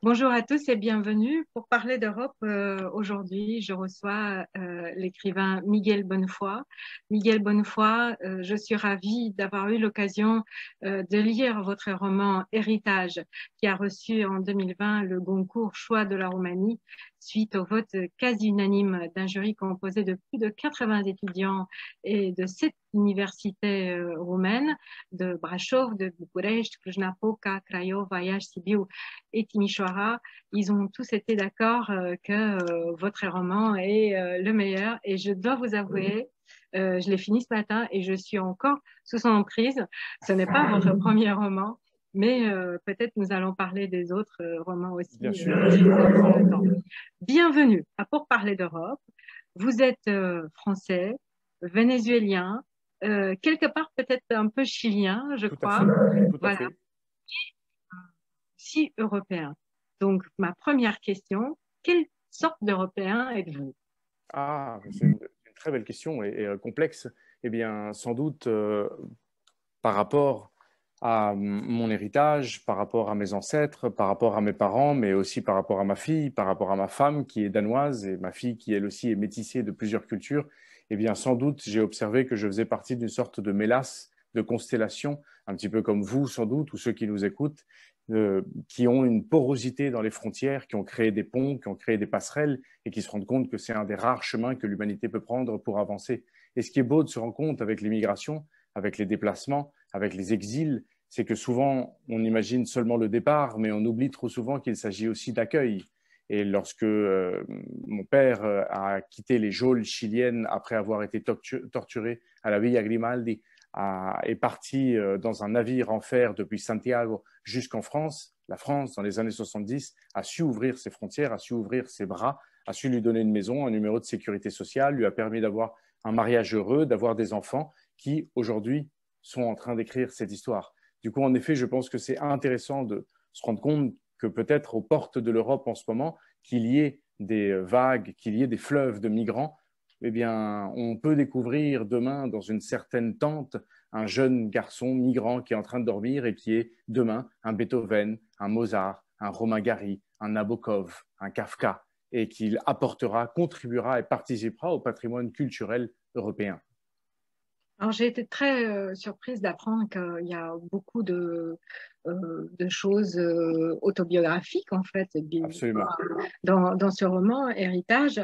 Bonjour à tous et bienvenue. Pour parler d'Europe, aujourd'hui, je reçois l'écrivain Miguel Bonnefoy. Miguel Bonnefoy, je suis ravie d'avoir eu l'occasion de lire votre roman Héritage, qui a reçu en 2020 le Goncourt Choix de la Roumanie, suite au vote quasi unanime d'un jury composé de plus de 80 étudiants et de 7 universités roumaines, de Brașov, de București, Cluj-Napoca, Craiova, Iași, Sibiu et Timișoara. Ils ont tous été d'accord que votre roman est le meilleur. Et je dois vous avouer, je l'ai fini ce matin et je suis encore sous son emprise. Ce n'est pas votre premier roman, mais peut-être nous allons parler des autres romans aussi Bien si sûr. nous avons le temps. Bienvenue à Pour parler d'Europe. Vous êtes français, vénézuélien, quelque part peut-être un peu chilien, je Tout à crois. fait. Tout à Voilà, fait. si européen. Donc, ma première question, quelle sorte d'Européen êtes-vous? Ah, c'est une très belle question et complexe. Eh bien, sans doute, par rapport à mon héritage, par rapport à mes ancêtres, par rapport à mes parents, mais aussi par rapport à ma fille, par rapport à ma femme qui est danoise et ma fille qui elle aussi est métissée de plusieurs cultures, eh bien, sans doute, j'ai observé que je faisais partie d'une sorte de mélasse, de constellation, un petit peu comme vous, sans doute, ou ceux qui nous écoutent, qui ont une porosité dans les frontières, qui ont créé des ponts, qui ont créé des passerelles et qui se rendent compte que c'est un des rares chemins que l'humanité peut prendre pour avancer. Et ce qui est beau de se rendre compte avec l'immigration, avec les déplacements, avec les exils, c'est que souvent on imagine seulement le départ, mais on oublie trop souvent qu'il s'agit aussi d'accueil. Et lorsque mon père a quitté les geôles chiliennes après avoir été torturé à la Villa Grimaldi, est parti dans un navire en fer depuis Santiago jusqu'en France, la France, dans les années 70, a su ouvrir ses frontières, a su ouvrir ses bras, a su lui donner une maison, un numéro de sécurité sociale, lui a permis d'avoir un mariage heureux, d'avoir des enfants qui, aujourd'hui, sont en train d'écrire cette histoire. Du coup, en effet, je pense que c'est intéressant de se rendre compte que peut-être aux portes de l'Europe en ce moment, qu'il y ait des vagues, qu'il y ait des fleuves de migrants, eh bien, on peut découvrir demain, dans une certaine tente, un jeune garçon migrant qui est en train de dormir et qui est demain un Beethoven, un Mozart, un Romain Gary, un Nabokov, un Kafka, et qu'il apportera, contribuera et participera au patrimoine culturel européen. Alors, j'ai été très surprise d'apprendre qu'il y a beaucoup de choses autobiographiques, en fait, Absolument. dans ce roman, Héritage.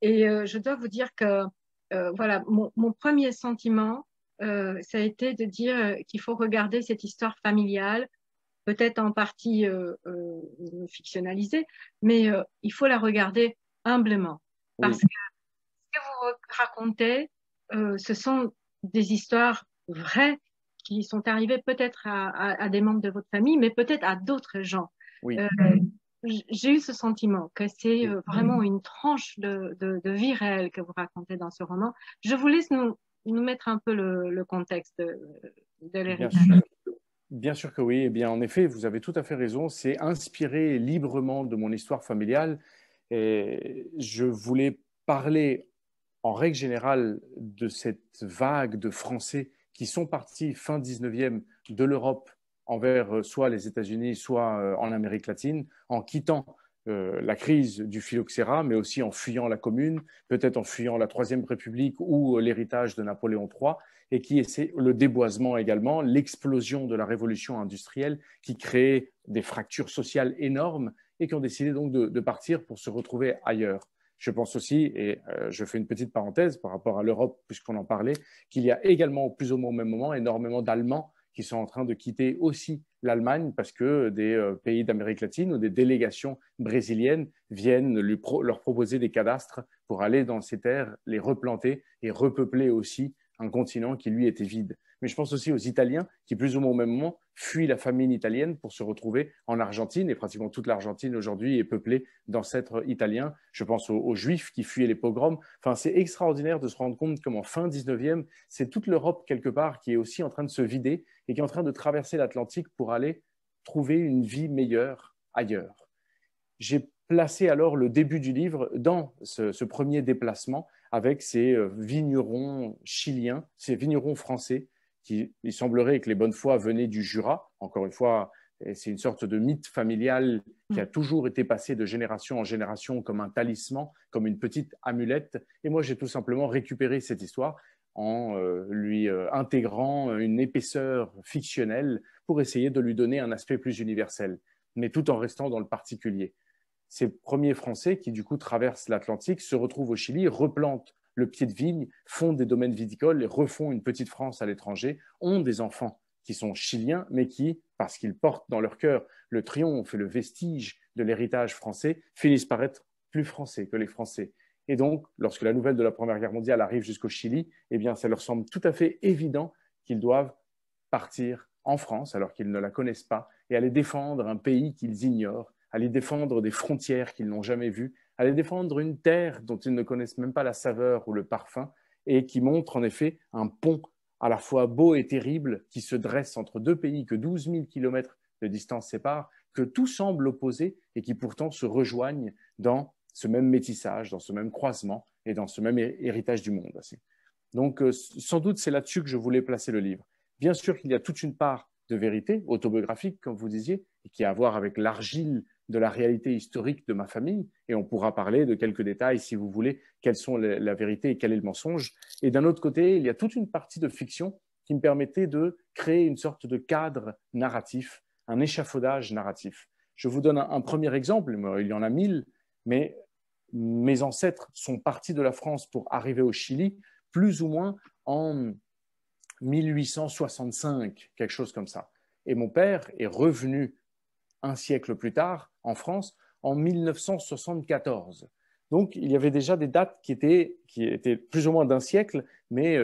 Et je dois vous dire que, voilà, mon premier sentiment, ça a été de dire qu'il faut regarder cette histoire familiale, peut-être en partie fictionnalisée, mais il faut la regarder humblement. Parce Oui, que ce que vous racontez, ce sont des histoires vraies qui sont arrivées peut-être à des membres de votre famille, mais peut-être à d'autres gens. oui, Euh, j'ai eu ce sentiment que c'est oui, vraiment une tranche de vie réelle que vous racontez dans ce roman. Je vous laisse nous mettre un peu le contexte de bien l'héritage. sûr. Bien sûr que oui. Eh bien, en effet, vous avez tout à fait raison. C'est inspiré librement de mon histoire familiale. Et je voulais parler, en règle générale, de cette vague de Français qui sont partis fin 19e de l'Europe envers soit les États-Unis, soit en Amérique latine, en quittant la crise du phylloxéra, mais aussi en fuyant la Commune, peut-être en fuyant la Troisième République ou l'héritage de Napoléon III, et qui essaie le déboisement également, l'explosion de la révolution industrielle qui crée des fractures sociales énormes et qui ont décidé donc de partir pour se retrouver ailleurs. Je pense aussi, et je fais une petite parenthèse par rapport à l'Europe, puisqu'on en parlait, qu'il y a également, plus ou moins au même moment, énormément d'Allemands qui sont en train de quitter aussi l'Allemagne parce que des pays d'Amérique latine ou des délégations brésiliennes viennent leur proposer des cadastres pour aller dans ces terres, les replanter et repeupler aussi un continent qui, lui, était vide. Mais je pense aussi aux Italiens qui, plus ou moins au même moment, fuient la famine italienne pour se retrouver en Argentine. Et pratiquement toute l'Argentine aujourd'hui est peuplée d'ancêtres italiens. Je pense aux Juifs qui fuyaient les pogroms. Enfin, c'est extraordinaire de se rendre compte qu'en fin 19e, c'est toute l'Europe, quelque part, qui est aussi en train de se vider et qui est en train de traverser l'Atlantique pour aller trouver une vie meilleure ailleurs. J'ai placé alors le début du livre dans ce premier déplacement avec ces vignerons chiliens, ces vignerons français, qui, il semblerait que les Bonnefoy venaient du Jura. Encore une fois, c'est une sorte de mythe familial qui a toujours été passée de génération en génération comme un talisman, comme une petite amulette. Et moi, j'ai tout simplement récupéré cette histoire en lui intégrant une épaisseur fictionnelle pour essayer de lui donner un aspect plus universel, mais tout en restant dans le particulier. Ces premiers Français qui, du coup, traversent l'Atlantique, se retrouvent au Chili, replantent le pied de vigne, fondent des domaines viticoles et refont une petite France à l'étranger, ont des enfants qui sont chiliens, mais qui, parce qu'ils portent dans leur cœur le triomphe et le vestige de l'héritage français, finissent par être plus français que les Français. Et donc, lorsque la nouvelle de la Première Guerre mondiale arrive jusqu'au Chili, eh bien, ça leur semble tout à fait évident qu'ils doivent partir en France, alors qu'ils ne la connaissent pas, et aller défendre un pays qu'ils ignorent, aller défendre des frontières qu'ils n'ont jamais vues, aller défendre une terre dont ils ne connaissent même pas la saveur ou le parfum, et qui montre en effet un pont à la fois beau et terrible qui se dresse entre deux pays que 12 000 kilomètres de distance séparent, que tout semble opposé et qui pourtant se rejoignent dans ce même métissage, dans ce même croisement et dans ce même héritage du monde aussi. Donc, sans doute, c'est là-dessus que je voulais placer le livre. Bien sûr qu'il y a toute une part de vérité autobiographique, comme vous disiez, et qui a à voir avec l'argile de la réalité historique de ma famille, et on pourra parler de quelques détails, si vous voulez, quelles sont la vérité et quel est le mensonge. Et d'un autre côté, il y a toute une partie de fiction qui me permettait de créer une sorte de cadre narratif, un échafaudage narratif. Je vous donne un premier exemple, il y en a 1000, mais mes ancêtres sont partis de la France pour arriver au Chili, plus ou moins en 1865, quelque chose comme ça. Et mon père est revenu un siècle plus tard en France en 1974. Donc, il y avait déjà des dates qui étaient plus ou moins d'un siècle, mais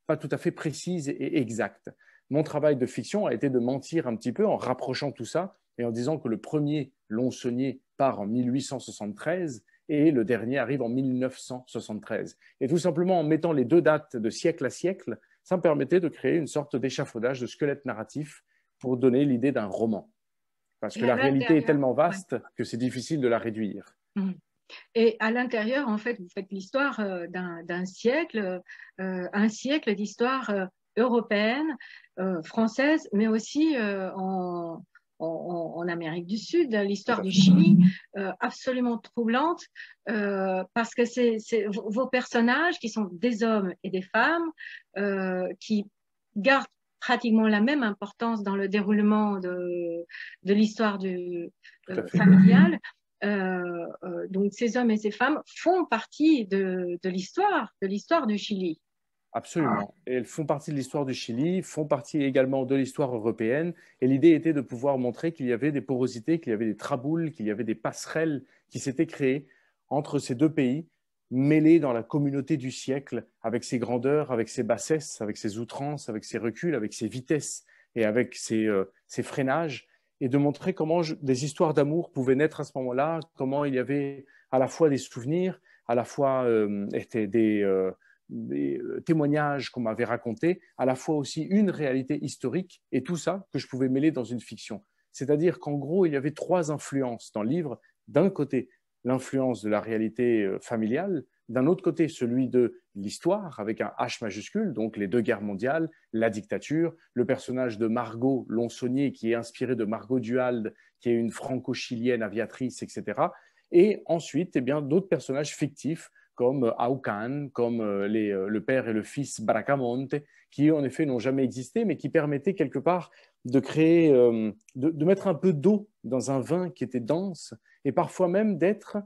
pas tout à fait précises et exactes. Mon travail de fiction a été de mentir un petit peu en rapprochant tout ça et en disant que le premier Long-Saunier part en 1873 et le dernier arrive en 1973. Et tout simplement en mettant les deux dates de siècle à siècle, ça me permettait de créer une sorte d'échafaudage, de squelette narratif pour donner l'idée d'un roman. Parce que la réalité est tellement vaste que c'est difficile de la réduire. Et à l'intérieur, en fait, vous faites l'histoire d'un siècle, un siècle d'histoire européenne, française, mais aussi en Amérique du Sud, l'histoire du Chili, absolument troublante, parce que vos personnages, qui sont des hommes et des femmes, qui gardent pratiquement la même importance dans le déroulement de l'histoire familiale. Donc ces hommes et ces femmes font partie de l'histoire du Chili. Absolument. Et elles font partie de l'histoire du Chili, font partie également de l'histoire européenne. Et l'idée était de pouvoir montrer qu'il y avait des porosités, qu'il y avait des traboules, qu'il y avait des passerelles qui s'étaient créées entre ces deux pays, mêlés dans la communauté du siècle, avec ses grandeurs, avec ses bassesses, avec ses outrances, avec ses reculs, avec ses vitesses et avec ses freinages, et de montrer comment des histoires d'amour pouvaient naître à ce moment-là, comment il y avait à la fois des souvenirs, à la fois des témoignages qu'on m'avait racontés, à la fois aussi une réalité historique, et tout ça que je pouvais mêler dans une fiction. C'est-à-dire qu'en gros, il y avait trois influences dans le livre. D'un côté, l'influence de la réalité familiale, d'un autre côté, celui de l'histoire, avec un H majuscule, donc les deux guerres mondiales, la dictature, le personnage de Margot Long-Saunier, qui est inspiré de Margot Duhalde, qui est une franco-chilienne aviatrice, etc. Et ensuite, eh bien, d'autres personnages fictifs, comme Aucan, comme le père et le fils Bracamonte, qui en effet n'ont jamais existé, mais qui permettaient quelque part de créer, de mettre un peu d'eau dans un vin qui était dense, et parfois même d'être,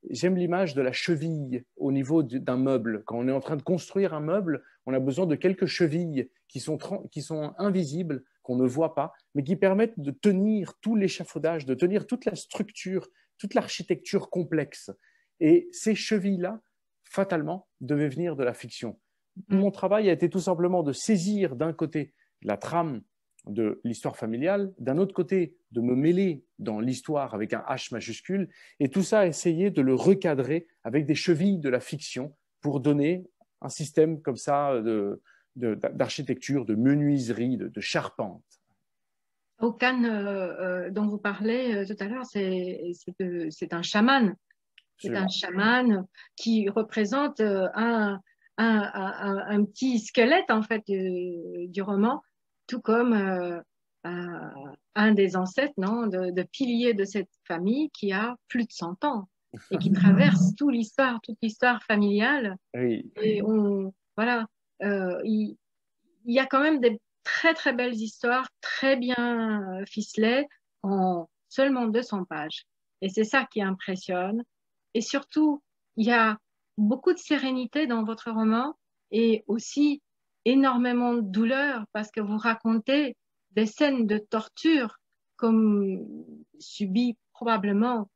j'aime l'image de la cheville au niveau d'un meuble. Quand on est en train de construire un meuble, on a besoin de quelques chevilles qui sont invisibles, qu'on ne voit pas, mais qui permettent de tenir tout l'échafaudage, de tenir toute la structure, toute l'architecture complexe. Et ces chevilles-là, fatalement, devaient venir de la fiction. Mon travail a été tout simplement de saisir d'un côté la trame de l'histoire familiale, d'un autre côté de me mêler dans l'histoire avec un H majuscule, et tout ça essayer de le recadrer avec des chevilles de la fiction pour donner un système comme ça d'architecture, de menuiserie, de charpente. Aucan, dont vous parlez tout à l'heure, c'est un chaman. C'est un chaman qui représente un petit squelette en fait du roman, tout comme un des ancêtres, non, de piliers de cette famille qui a plus de 100 ans et qui traverse toute l'histoire familiale. Oui, Et voilà, il y a quand même des très très belles histoires, très bien ficelées, en seulement 200 pages. Et c'est ça qui impressionne. Et surtout, il y a beaucoup de sérénité dans votre roman et aussi énormément de douleur parce que vous racontez des scènes de torture comme subies probablement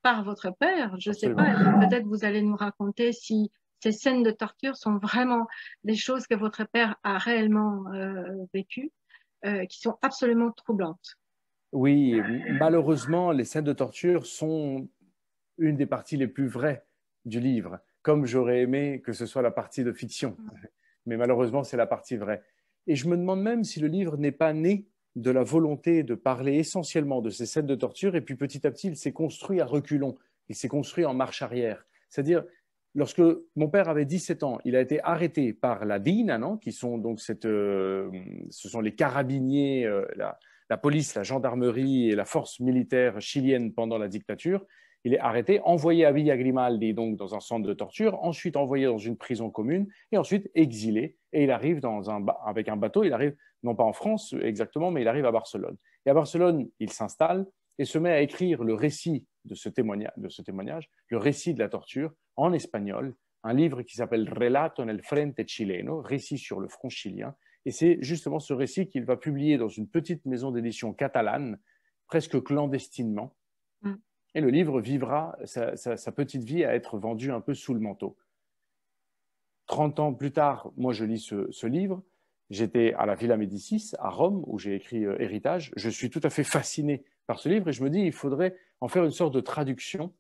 par votre père. Je ne sais absolument. pas, peut-être vous allez nous raconter si ces scènes de torture sont vraiment des choses que votre père a réellement vécues, qui sont absolument troublantes. Oui, malheureusement, les scènes de torture sont une des parties les plus vraies du livre, comme j'aurais aimé que ce soit la partie de fiction. Mais malheureusement, c'est la partie vraie. Et je me demande même si le livre n'est pas né de la volonté de parler essentiellement de ces scènes de torture, et puis petit à petit, il s'est construit à reculons, il s'est construit en marche arrière. C'est-à-dire, lorsque mon père avait 17 ans, il a été arrêté par la DINA, non, qui sont donc ce sont les carabiniers, la police, la gendarmerie et la force militaire chilienne pendant la dictature. Il est arrêté, envoyé à Villa Grimaldi, donc dans un centre de torture, ensuite envoyé dans une prison commune, et ensuite exilé. Et il arrive avec un bateau, il arrive non pas en France exactement, mais il arrive à Barcelone. Et à Barcelone, il s'installe et se met à écrire le récit de ce témoignage, le récit de la torture, en espagnol, un livre qui s'appelle Relato nel Frente Chileno, récit sur le front chilien. Et c'est justement ce récit qu'il va publier dans une petite maison d'édition catalane, presque clandestinement. Mm. Et le livre vivra sa petite vie à être vendu un peu sous le manteau. 30 ans plus tard, moi je lis ce livre. J'étais à la Villa Médicis, à Rome, où j'ai écrit Héritage. Je suis tout à fait fasciné par ce livre et je me dis il faudrait en faire une sorte de traduction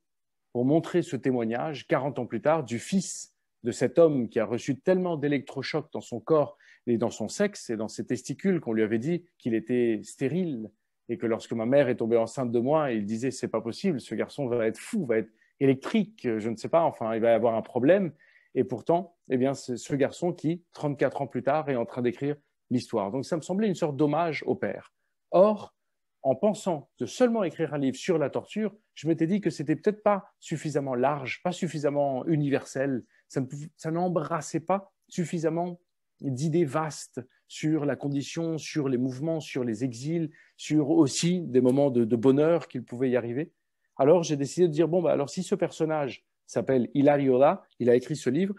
pour montrer ce témoignage, 40 ans plus tard, du fils de cet homme qui a reçu tellement d'électrochocs dans son corps et dans son sexe et dans ses testicules qu'on lui avait dit qu'il était stérile et que lorsque ma mère est tombée enceinte de moi, il disait c'est pas possible, ce garçon va être fou, va être électrique, je ne sais pas, enfin il va y avoir un problème. Et pourtant, eh bien, c'est ce garçon qui, 34 ans plus tard, est en train d'écrire l'histoire. Donc ça me semblait une sorte d'hommage au père. Or, en pensant de seulement écrire un livre sur la torture, je m'étais dit que c'était peut-être pas suffisamment large, pas suffisamment universel, ça n'embrassait pas suffisamment d'idées vastes sur la condition, sur les mouvements, sur les exils, sur aussi des moments de bonheur qu'il pouvait y arriver. Alors j'ai décidé de dire, bon, bah, alors si ce personnage s'appelle Hilariola, il a écrit ce livre,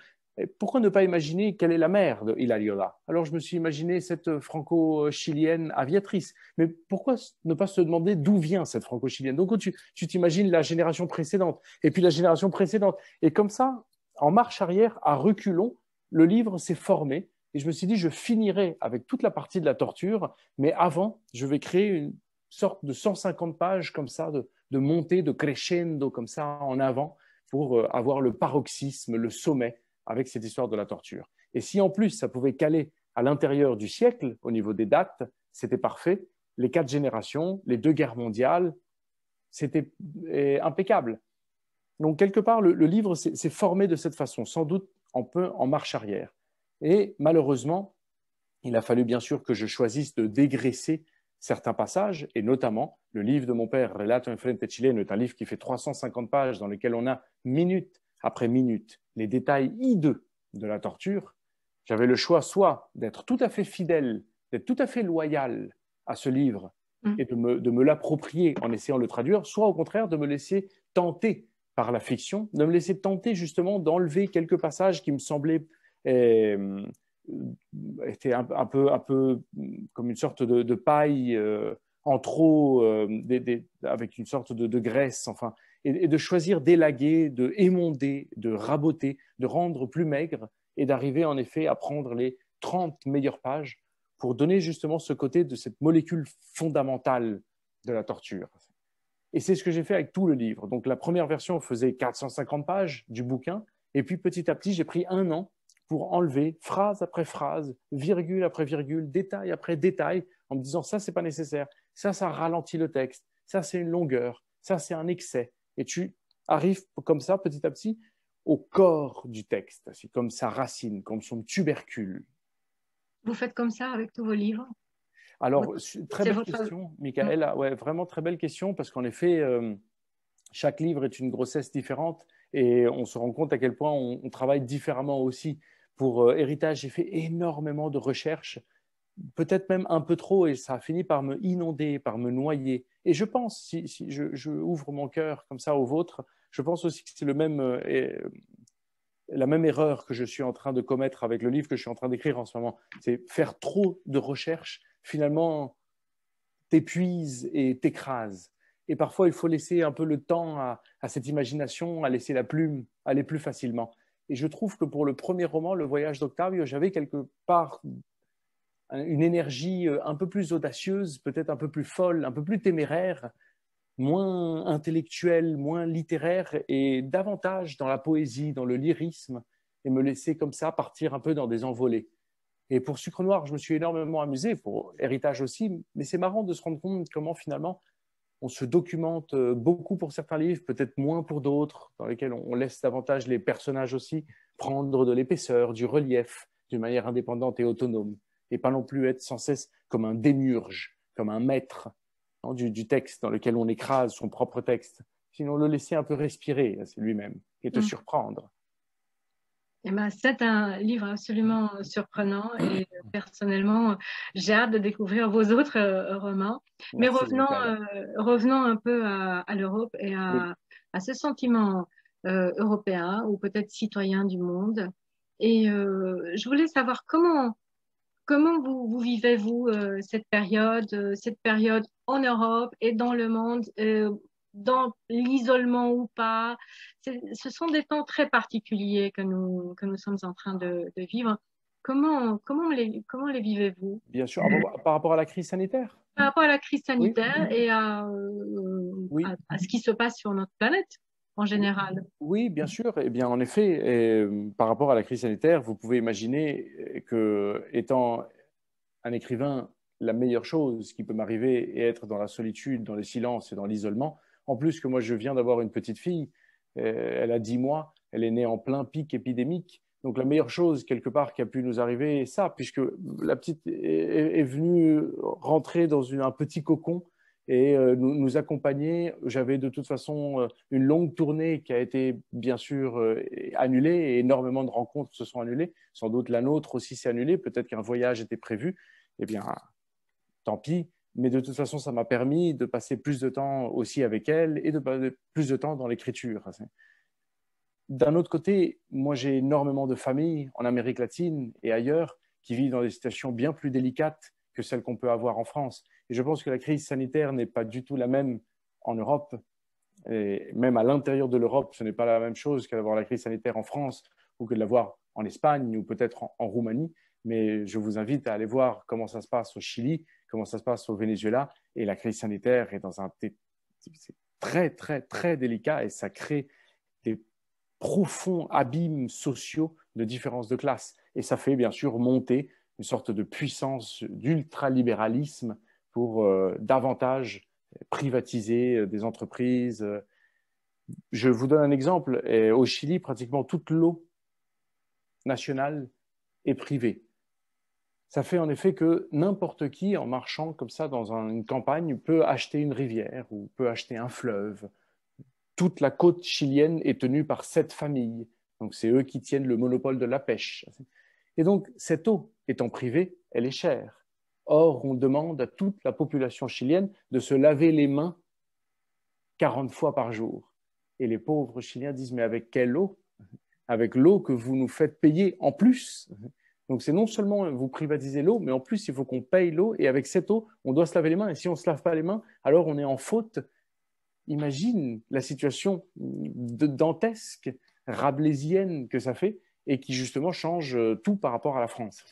pourquoi ne pas imaginer quelle est la mère de Hilariola? Alors je me suis imaginé cette franco-chilienne aviatrice. Mais pourquoi ne pas se demander d'où vient cette franco-chilienne? Donc tu t'imagines la génération précédente, et puis la génération précédente. Et comme ça, en marche arrière, à reculons, le livre s'est formé. Et je me suis dit, je finirai avec toute la partie de la torture, mais avant, je vais créer une sorte de 150 pages comme ça, de montée, de crescendo comme ça en avant, pour avoir le paroxysme, le sommet avec cette histoire de la torture. Et si en plus ça pouvait caler à l'intérieur du siècle, au niveau des dates, c'était parfait. Les 4 générations, les 2 guerres mondiales, c'était impeccable. Donc quelque part, le livre s'est formé de cette façon, sans doute un peu en marche arrière. Et malheureusement, il a fallu bien sûr que je choisisse de dégraisser certains passages, et notamment le livre de mon père, Relato en Frente Chileno, est un livre qui fait 350 pages dans lequel on a minute après minute les détails hideux de la torture. J'avais le choix soit d'être tout à fait fidèle, d'être tout à fait loyal à ce livre et de me l'approprier en essayant de le traduire, soit au contraire de me laisser tenter par la fiction, de me laisser tenter justement d'enlever quelques passages qui me semblaient était un peu comme une sorte de paille en trop, avec une sorte de graisse, enfin, et de choisir d'élaguer, de émonder, de raboter, de rendre plus maigre, et d'arriver en effet à prendre les 30 meilleures pages pour donner justement ce côté de cette molécule fondamentale de la torture. Et c'est ce que j'ai fait avec tout le livre. Donc la première version faisait 450 pages du bouquin, et puis petit à petit, j'ai pris un an pour enlever phrase après phrase, virgule après virgule, détail après détail, en me disant ça, c'est pas nécessaire, ça ralentit le texte, ça, c'est une longueur, ça, c'est un excès. Et tu arrives comme ça, petit à petit, au corps du texte, c'est comme sa racine, comme son tubercule. Vous faites comme ça avec tous vos livres? Alors, très C'est belle votre... question, Michael. Ouais, vraiment très belle question, parce qu'en effet, chaque livre est une grossesse différente et on se rend compte à quel point on travaille différemment aussi. Pour Héritage, j'ai fait énormément de recherches, peut-être même un peu trop, et ça a fini par me inonder, par me noyer. Et je pense, si je ouvre mon cœur comme ça au vôtre, je pense aussi que c'est la même erreur que je suis en train de commettre avec le livre que je suis en train d'écrire en ce moment. C'est faire trop de recherches, finalement, t'épuise et t'écrase. Et parfois, il faut laisser un peu le temps à cette imagination, à laisser la plume aller plus facilement. Et je trouve que pour le premier roman, Le Voyage d'Octavio, j'avais quelque part une énergie un peu plus audacieuse, peut-être un peu plus folle, un peu plus téméraire, moins intellectuelle, moins littéraire et davantage dans la poésie, dans le lyrisme, et me laisser comme ça partir un peu dans des envolées. Et pour Sucre Noir, je me suis énormément amusé, pour Héritage aussi, mais c'est marrant de se rendre compte comment finalement on se documente beaucoup pour certains livres, peut-être moins pour d'autres, dans lesquels on laisse davantage les personnages aussi prendre de l'épaisseur, du relief, d'une manière indépendante et autonome, et pas non plus être sans cesse comme un démiurge, comme un maître du texte dans lequel on écrase son propre texte. Sinon, le laisser un peu respirer, c'est lui-même, et te surprendre. Eh ben, c'est un livre absolument surprenant et personnellement, j'ai hâte de découvrir vos autres romans. Mais Merci, Michael. revenons un peu à l'Europe et Oui, à ce sentiment européen ou peut-être citoyen du monde. Et je voulais savoir comment vous vivez, vous, cette période en Europe et dans le monde, dans l'isolement ou pas. Ce sont des temps très particuliers que nous sommes en train de vivre. Comment les vivez-vous bien sûr. Par rapport à la crise sanitaire? par rapport à la crise Oui, sanitaire et oui. à ce qui se passe sur notre planète en général? Oui, bien sûr. Eh bien, en effet, par rapport à la crise sanitaire, vous pouvez imaginer que, étant un écrivain, la meilleure chose qui peut m'arriver est être dans la solitude, dans le silence et dans l'isolement. En plus que moi, je viens d'avoir une petite fille, elle a 10 mois, elle est née en plein pic épidémique. Donc la meilleure chose, quelque part, qui a pu nous arriver est ça, puisque la petite est venue rentrer dans un petit cocon et nous accompagner. J'avais de toute façon une longue tournée qui a été bien sûr annulée et énormément de rencontres se sont annulées. Sans doute la nôtre aussi s'est annulée, peut-être qu'un voyage était prévu. Eh bien, tant pis. Mais de toute façon, ça m'a permis de passer plus de temps aussi avec elle et de passer plus de temps dans l'écriture. D'un autre côté, moi, j'ai énormément de familles en Amérique latine et ailleurs qui vivent dans des situations bien plus délicates que celles qu'on peut avoir en France. Et je pense que la crise sanitaire n'est pas du tout la même en Europe. Et même à l'intérieur de l'Europe, ce n'est pas la même chose que d'avoir la crise sanitaire en France ou que de l'avoir en Espagne ou peut-être en Roumanie. Mais je vous invite à aller voir comment ça se passe au Chili, comment ça se passe au Venezuela. Et la crise sanitaire est c'est très, très, très délicat et ça crée des profonds abîmes sociaux de différence de classe. Et ça fait bien sûr monter une sorte de puissance d'ultralibéralisme pour davantage privatiser des entreprises. Je vous donne un exemple. Au Chili, pratiquement toute l'eau nationale est privée. Ça fait en effet que n'importe qui, en marchant comme ça dans une campagne, peut acheter une rivière ou peut acheter un fleuve. Toute la côte chilienne est tenue par 7 familles. Donc, c'est eux qui tiennent le monopole de la pêche. Et donc, cette eau étant privée, elle est chère. Or, on demande à toute la population chilienne de se laver les mains 40 fois par jour. Et les pauvres Chiliens disent, mais avec quelle eau? Avec l'eau que vous nous faites payer en plus. Donc, c'est non seulement vous privatisez l'eau, mais en plus, il faut qu'on paye l'eau. Et avec cette eau, on doit se laver les mains. Et si on ne se lave pas les mains, alors on est en faute. Imagine la situation dantesque, rabelaisienne que ça fait et qui justement change tout par rapport à la France.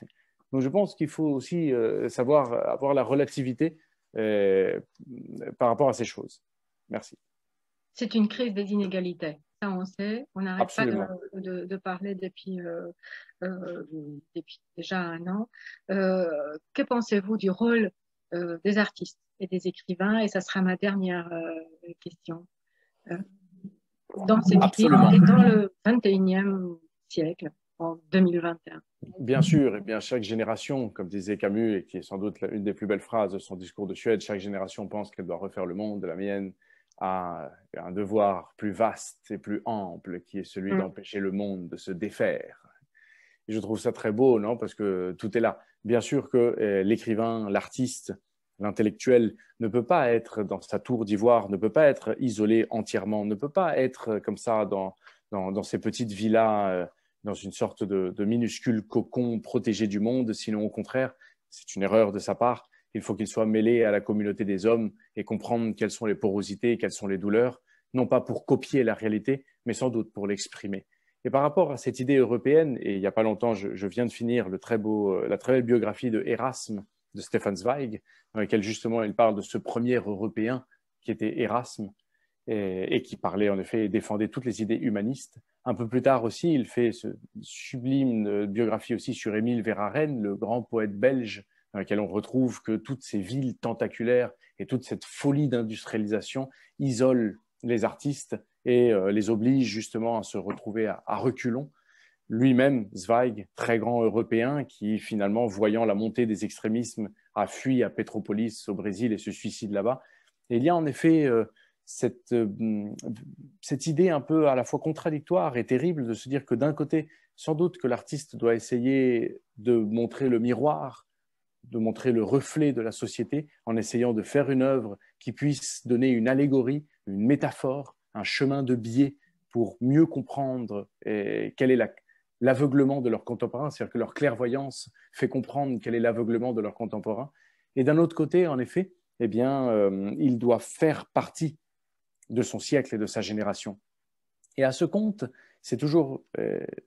Donc je pense qu'il faut aussi savoir avoir la relativité euh, par rapport à ces choses. Merci. C'est une crise des inégalités. Ça, on sait. On n'arrête pas Absolument. de parler euh, depuis déjà un an. Que pensez-vous du rôle des artistes et des écrivains? Et ça sera ma dernière question. Euh, dans cette crise Absolument. et dans le 21e siècle, en 2021. Bien sûr, et bien chaque génération, comme disait Camus, et qui est sans doute une des plus belles phrases de son discours de Suède, chaque génération pense qu'elle doit refaire le monde. La mienne a un devoir plus vaste et plus ample, qui est celui d'empêcher le monde de se défaire. Et je trouve ça très beau, non? Parce que tout est là. Bien sûr que l'écrivain, l'artiste, l'intellectuel ne peut pas être dans sa tour d'ivoire, ne peut pas être isolé entièrement, ne peut pas être comme ça dans ces petites villas, dans une sorte de minuscule cocon protégé du monde. Sinon, au contraire, c'est une erreur de sa part. Il faut qu'il soit mêlé à la communauté des hommes et comprendre quelles sont les porosités, quelles sont les douleurs, non pas pour copier la réalité, mais sans doute pour l'exprimer. Et par rapport à cette idée européenne, et il n'y a pas longtemps, je viens de finir la très belle biographie de Erasme de Stefan Zweig, dans laquelle justement il parle de ce premier Européen qui était Erasme et qui parlait en effet et défendait toutes les idées humanistes. Un peu plus tard aussi, il fait ce sublime biographie aussi sur Émile Verhaeren, le grand poète belge, dans laquelle on retrouve que toutes ces villes tentaculaires et toute cette folie d'industrialisation isolent les artistes et les oblige justement à se retrouver à reculons. Lui-même, Zweig, très grand Européen, qui finalement, voyant la montée des extrémismes, a fui à Petropolis au Brésil et se suicide là-bas. Et il y a en effet cette idée un peu à la fois contradictoire et terrible de se dire que d'un côté, sans doute que l'artiste doit essayer de montrer le miroir, de montrer le reflet de la société en essayant de faire une œuvre qui puisse donner une allégorie, une métaphore, un chemin de biais pour mieux comprendre quel est l'aveuglement de leurs contemporains, c'est-à-dire que leur clairvoyance fait comprendre quel est l'aveuglement de leurs contemporains. Et d'un autre côté, en effet, eh bien, il doit faire partie de son siècle et de sa génération. Et à ce compte, c'est toujours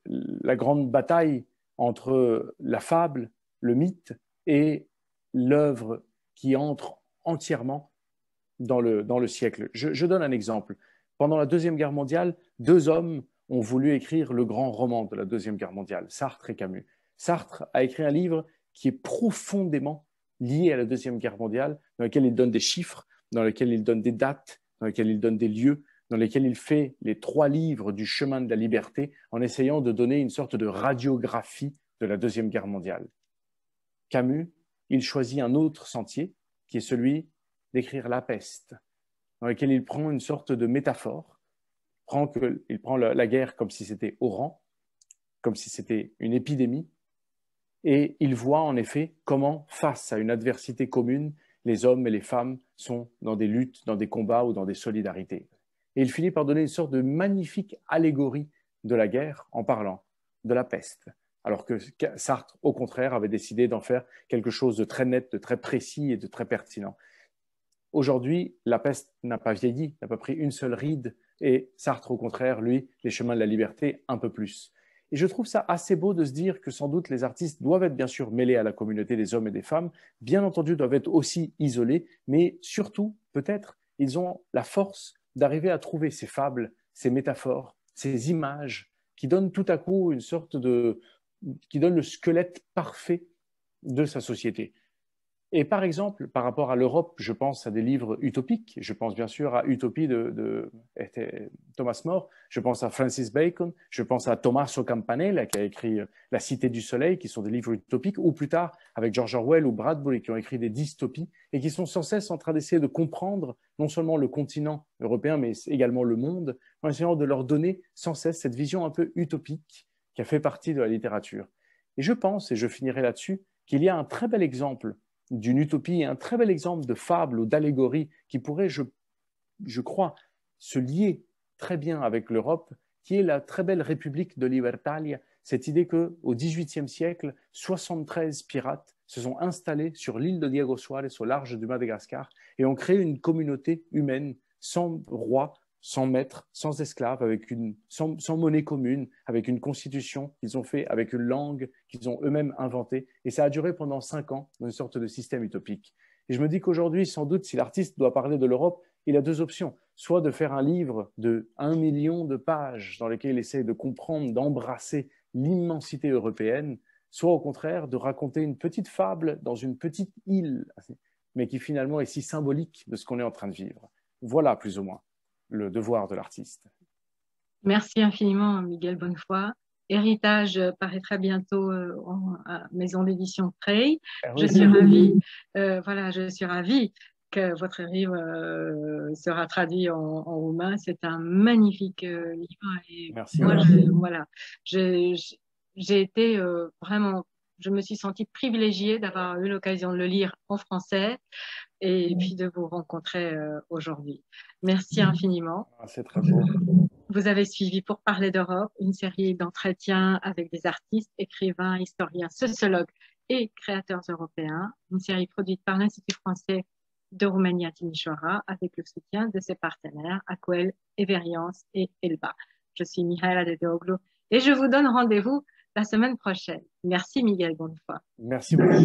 la grande bataille entre la fable, le mythe et l'œuvre qui entre entièrement dans le siècle. Je donne un exemple. Pendant la Deuxième Guerre mondiale, deux hommes ont voulu écrire le grand roman de la Deuxième Guerre mondiale, Sartre et Camus. Sartre a écrit un livre qui est profondément lié à la Deuxième Guerre mondiale, dans lequel il donne des chiffres, dans lequel il donne des dates, dans lequel il donne des lieux, dans lequel il fait les 3 livres du chemin de la liberté en essayant de donner une sorte de radiographie de la Deuxième Guerre mondiale. Camus, il choisit un autre sentier, qui est celui d'écrire La peste, dans lequel il prend une sorte de métaphore, il prend la guerre comme si c'était Oran, comme si c'était une épidémie, et il voit en effet comment, face à une adversité commune, les hommes et les femmes sont dans des luttes, dans des combats ou dans des solidarités. Et il finit par donner une sorte de magnifique allégorie de la guerre en parlant de la peste. Alors que Sartre, au contraire, avait décidé d'en faire quelque chose de très net, de très précis et de très pertinent. Aujourd'hui, la peste n'a pas vieilli, n'a pas pris une seule ride, et Sartre, au contraire, lui, les chemins de la liberté, un peu plus. Et je trouve ça assez beau de se dire que sans doute les artistes doivent être bien sûr mêlés à la communauté des hommes et des femmes, bien entendu doivent être aussi isolés, mais surtout, peut-être, ils ont la force d'arriver à trouver ces fables, ces métaphores, ces images qui donnent tout à coup une sorte qui donnent le squelette parfait de sa société. Et par exemple, par rapport à l'Europe, je pense à des livres utopiques. Je pense bien sûr à Utopie de Thomas More. Je pense à Francis Bacon. Je pense à Tommaso Campanella qui a écrit La Cité du Soleil, qui sont des livres utopiques. Ou plus tard, avec George Orwell ou Bradbury, qui ont écrit des dystopies et qui sont sans cesse en train d'essayer de comprendre non seulement le continent européen, mais également le monde, en essayant de leur donner sans cesse cette vision un peu utopique qui a fait partie de la littérature. Et je pense, et je finirai là-dessus, qu'il y a un très bel exemple d'une utopie, un très bel exemple de fable ou d'allégorie qui pourrait, je crois, se lier très bien avec l'Europe, qui est la très belle République de Libertalia, cette idée qu'au XVIIIe siècle, 73 pirates se sont installés sur l'île de Diego Suarez au large du Madagascar et ont créé une communauté humaine sans roi, sans maître, sans esclave, sans monnaie commune, avec une constitution qu'ils ont fait, avec une langue qu'ils ont eux-mêmes inventée. Et ça a duré pendant 5 ans, dans une sorte de système utopique. Et je me dis qu'aujourd'hui, sans doute, si l'artiste doit parler de l'Europe, il a 2 options. Soit de faire un livre de 1 million de pages dans lequel il essaie de comprendre, d'embrasser l'immensité européenne, soit au contraire de raconter une petite fable dans une petite île, mais qui finalement est si symbolique de ce qu'on est en train de vivre. Voilà plus ou moins le devoir de l'artiste. Merci infiniment, Miguel Bonnefoy. Héritage paraîtra bientôt à Maison d'édition Trey. Ah Je oui. suis ravie, voilà, je suis ravie que votre livre sera traduit en roumain. C'est un magnifique livre et Merci. moi, voilà, j'ai j'ai été vraiment, je me suis sentie privilégiée d'avoir eu l'occasion de le lire en français et puis de vous rencontrer aujourd'hui. Merci infiniment. Ah, c'est très beau. Vous avez suivi Pour parler d'Europe, une série d'entretiens avec des artistes, écrivains, historiens, sociologues et créateurs européens, une série produite par l'Institut français de Roumanie à Timișoara avec le soutien de ses partenaires Aquel, Everience et Elba. Je suis Mihaela Dedeoglu et je vous donne rendez-vous la semaine prochaine. Merci Miguel Bonnefoy. Merci beaucoup.